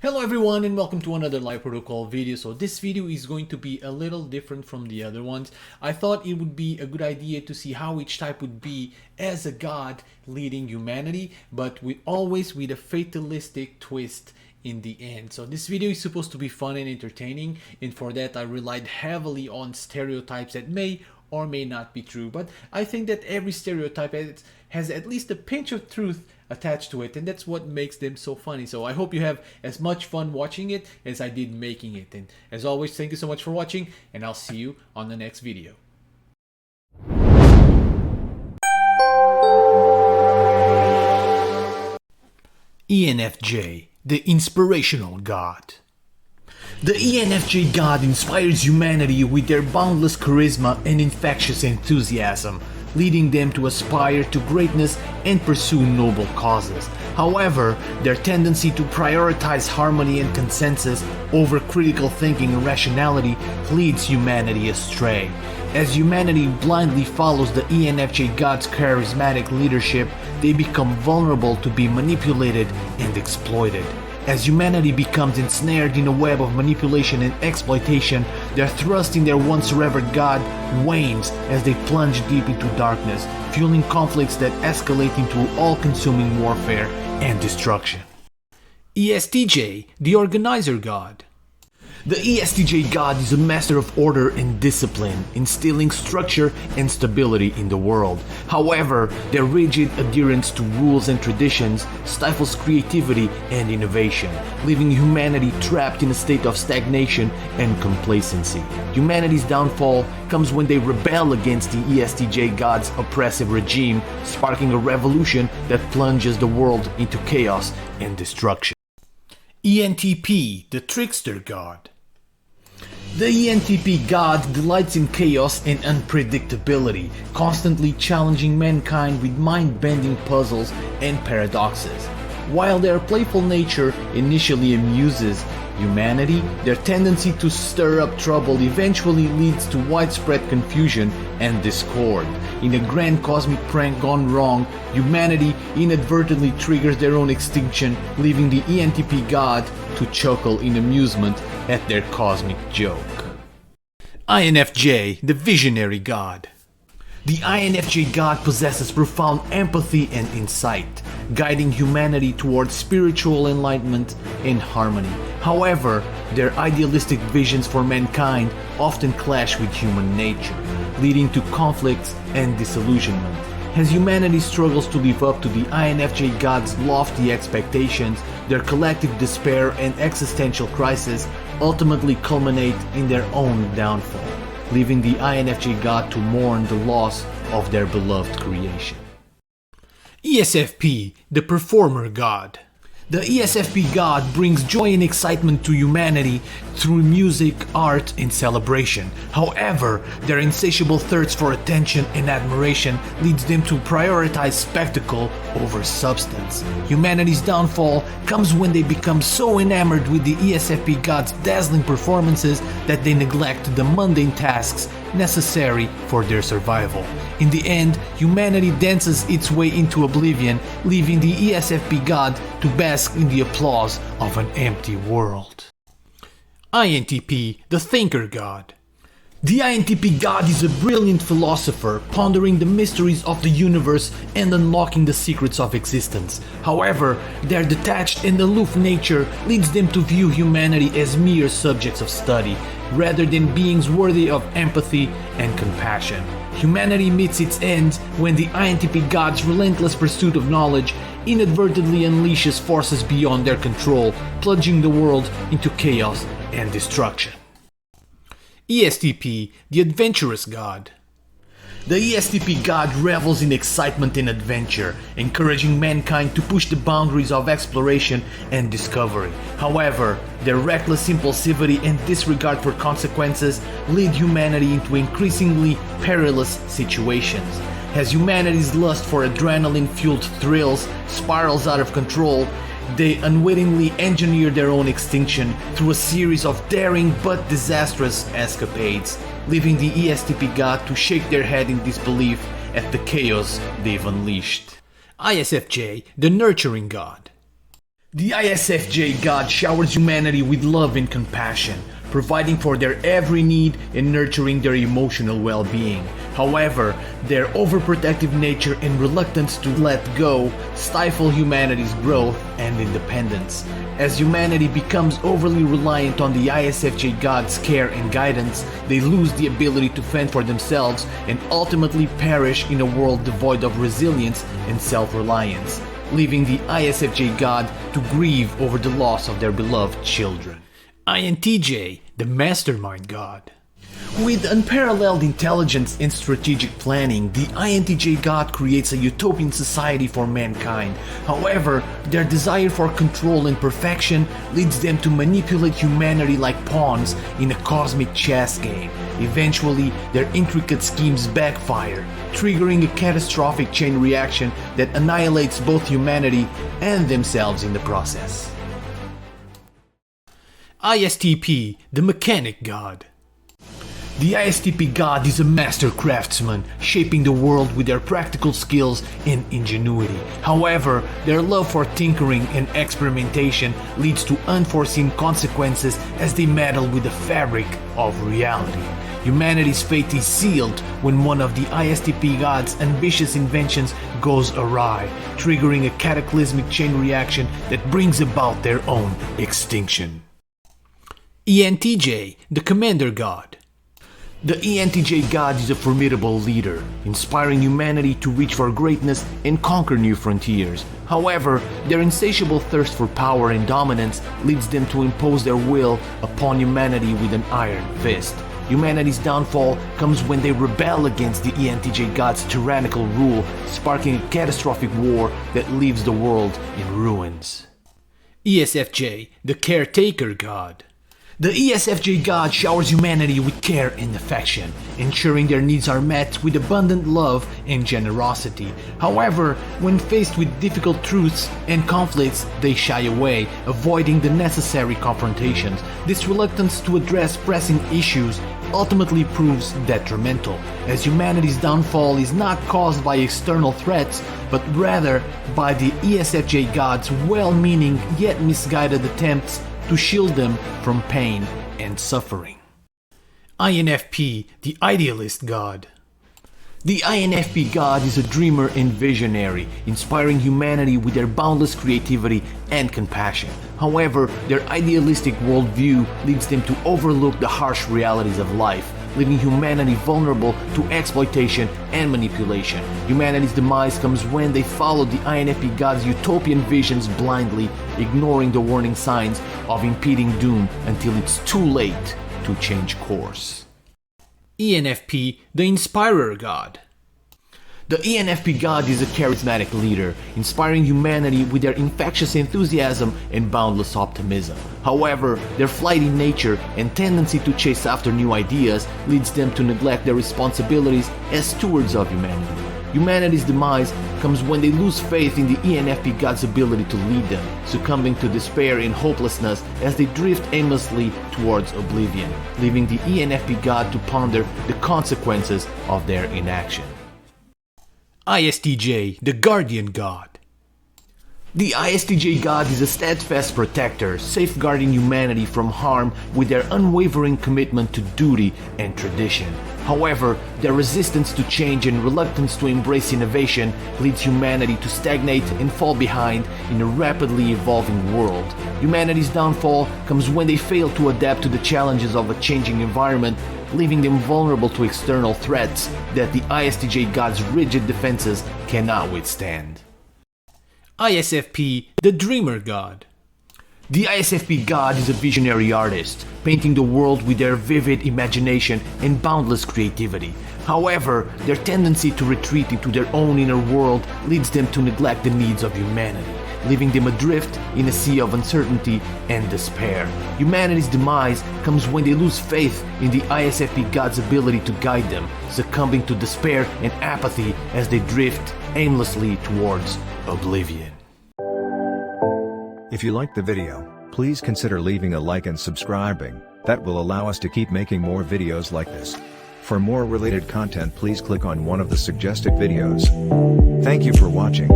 Hello everyone and welcome to another live protocol video. So this video is going to be a little different from the other ones. I thought it would be a good idea to see how each type would be as a god leading humanity, but always with a fatalistic twist in the end. So this video is supposed to be fun and entertaining, and for that I relied heavily on stereotypes that may or may not be true, but I think that every stereotype has at least a pinch of truth attached to it, and that's what makes them so funny. So I hope you have as much fun watching it as I did making it, and as always, thank you so much for watching, and I'll see you on the next video. ENFJ, the inspirational god. The ENFJ god inspires humanity with their boundless charisma and infectious enthusiasm, leading them to aspire to greatness and pursue noble causes. However, their tendency to prioritize harmony and consensus over critical thinking and rationality leads humanity astray. As humanity blindly follows the ENFJ god's charismatic leadership, they become vulnerable to be manipulated and exploited. As humanity becomes ensnared in a web of manipulation and exploitation, their trust in their once revered god wanes as they plunge deep into darkness, fueling conflicts that escalate into all-consuming warfare and destruction. ESTJ, the organizer god. The ESTJ god is a master of order and discipline, instilling structure and stability in the world. However, their rigid adherence to rules and traditions stifles creativity and innovation, leaving humanity trapped in a state of stagnation and complacency. Humanity's downfall comes when they rebel against the ESTJ god's oppressive regime, sparking a revolution that plunges the world into chaos and destruction. ENTP, the trickster god. The ENTP god delights in chaos and unpredictability, constantly challenging mankind with mind-bending puzzles and paradoxes. While their playful nature initially amuses humanity, their tendency to stir up trouble eventually leads to widespread confusion and discord. In a grand cosmic prank gone wrong, humanity inadvertently triggers their own extinction, leaving the ENTP god to chuckle in amusement at their cosmic joke. INFJ, the visionary god. The INFJ god possesses profound empathy and insight, guiding humanity towards spiritual enlightenment and harmony. However, their idealistic visions for mankind often clash with human nature, leading to conflicts and disillusionment. As humanity struggles to live up to the INFJ god's lofty expectations, their collective despair and existential crisis ultimately culminate in their own downfall, leaving the INFJ god to mourn the loss of their beloved creation. ESFP, the performer god. The ESFP god brings joy and excitement to humanity through music, art, and celebration. However, their insatiable thirst for attention and admiration leads them to prioritize spectacle over substance. Humanity's downfall comes when they become so enamored with the ESFP god's dazzling performances that they neglect the mundane tasks necessary for their survival. In the end, humanity dances its way into oblivion, leaving the ESFP god to bask in the applause of an empty world. INTP, the thinker god. The INTP god is a brilliant philosopher, pondering the mysteries of the universe and unlocking the secrets of existence. However, their detached and aloof nature leads them to view humanity as mere subjects of study, rather than beings worthy of empathy and compassion. Humanity meets its end when the INTP god's relentless pursuit of knowledge inadvertently unleashes forces beyond their control, plunging the world into chaos and destruction. ESTP, the adventurous god. The ESTP god revels in excitement and adventure, encouraging mankind to push the boundaries of exploration and discovery. However, their reckless impulsivity and disregard for consequences lead humanity into increasingly perilous situations. As humanity's lust for adrenaline-fueled thrills spirals out of control, they unwittingly engineer their own extinction through a series of daring but disastrous escapades, leaving the ESTP god to shake their head in disbelief at the chaos they've unleashed. ISFJ, the nurturing god. The ISFJ God showers humanity with love and compassion, providing for their every need and nurturing their emotional well-being. However, their overprotective nature and reluctance to let go stifle humanity's growth and independence. As humanity becomes overly reliant on the ISFJ God's care and guidance, they lose the ability to fend for themselves and ultimately perish in a world devoid of resilience and self-reliance, leaving the ISFJ God to grieve over the loss of their beloved children. INTJ, the Mastermind God. With unparalleled intelligence and strategic planning, the INTJ God creates a utopian society for mankind. However, their desire for control and perfection leads them to manipulate humanity like pawns in a cosmic chess game. Eventually, their intricate schemes backfire, triggering a catastrophic chain reaction that annihilates both humanity and themselves in the process. ISTP, the Mechanic God. The ISTP God is a master craftsman, shaping the world with their practical skills and ingenuity. However, their love for tinkering and experimentation leads to unforeseen consequences as they meddle with the fabric of reality. Humanity's fate is sealed when one of the ISTP God's ambitious inventions goes awry, triggering a cataclysmic chain reaction that brings about their own extinction. ENTJ, the Commander God. The ENTJ God is a formidable leader, inspiring humanity to reach for greatness and conquer new frontiers. However, their insatiable thirst for power and dominance leads them to impose their will upon humanity with an iron fist. Humanity's downfall comes when they rebel against the ENTJ God's tyrannical rule, sparking a catastrophic war that leaves the world in ruins. ESFJ, the Caretaker God. The ESFJ God showers humanity with care and affection, ensuring their needs are met with abundant love and generosity. However, when faced with difficult truths and conflicts, they shy away, avoiding the necessary confrontations. This reluctance to address pressing issues ultimately proves detrimental, as humanity's downfall is not caused by external threats, but rather by the ESFJ God's well-meaning yet misguided attempts to shield them from pain and suffering. INFP, the Idealist God. The INFP God is a dreamer and visionary, inspiring humanity with their boundless creativity and compassion. However, their idealistic worldview leads them to overlook the harsh realities of life, leaving humanity vulnerable to exploitation and manipulation. Humanity's demise comes when they follow the INFP God's utopian visions blindly, ignoring the warning signs of impending doom until it's too late to change course. ENFP, the Inspirer God. The ENFP God is a charismatic leader, inspiring humanity with their infectious enthusiasm and boundless optimism. However, their flighty nature and tendency to chase after new ideas leads them to neglect their responsibilities as stewards of humanity. Humanity's demise comes when they lose faith in the ENFP God's ability to lead them, succumbing to despair and hopelessness as they drift aimlessly towards oblivion, leaving the ENFP God to ponder the consequences of their inaction. ISTJ, the Guardian God. The ISTJ God is a steadfast protector, safeguarding humanity from harm with their unwavering commitment to duty and tradition. However, their resistance to change and reluctance to embrace innovation leads humanity to stagnate and fall behind in a rapidly evolving world. Humanity's downfall comes when they fail to adapt to the challenges of a changing environment, leaving them vulnerable to external threats that the ISTJ God's rigid defenses cannot withstand. ISFP, the Dreamer God. The ISFP God is a visionary artist, painting the world with their vivid imagination and boundless creativity. However, their tendency to retreat into their own inner world leads them to neglect the needs of humanity, leaving them adrift in a sea of uncertainty and despair. Humanity's demise comes when they lose faith in the ISFP God's ability to guide them, succumbing to despair and apathy as they drift aimlessly towards oblivion. If you liked the video, please consider leaving a like and subscribing. That will allow us to keep making more videos like this. For more related content, please click on one of the suggested videos. Thank you for watching.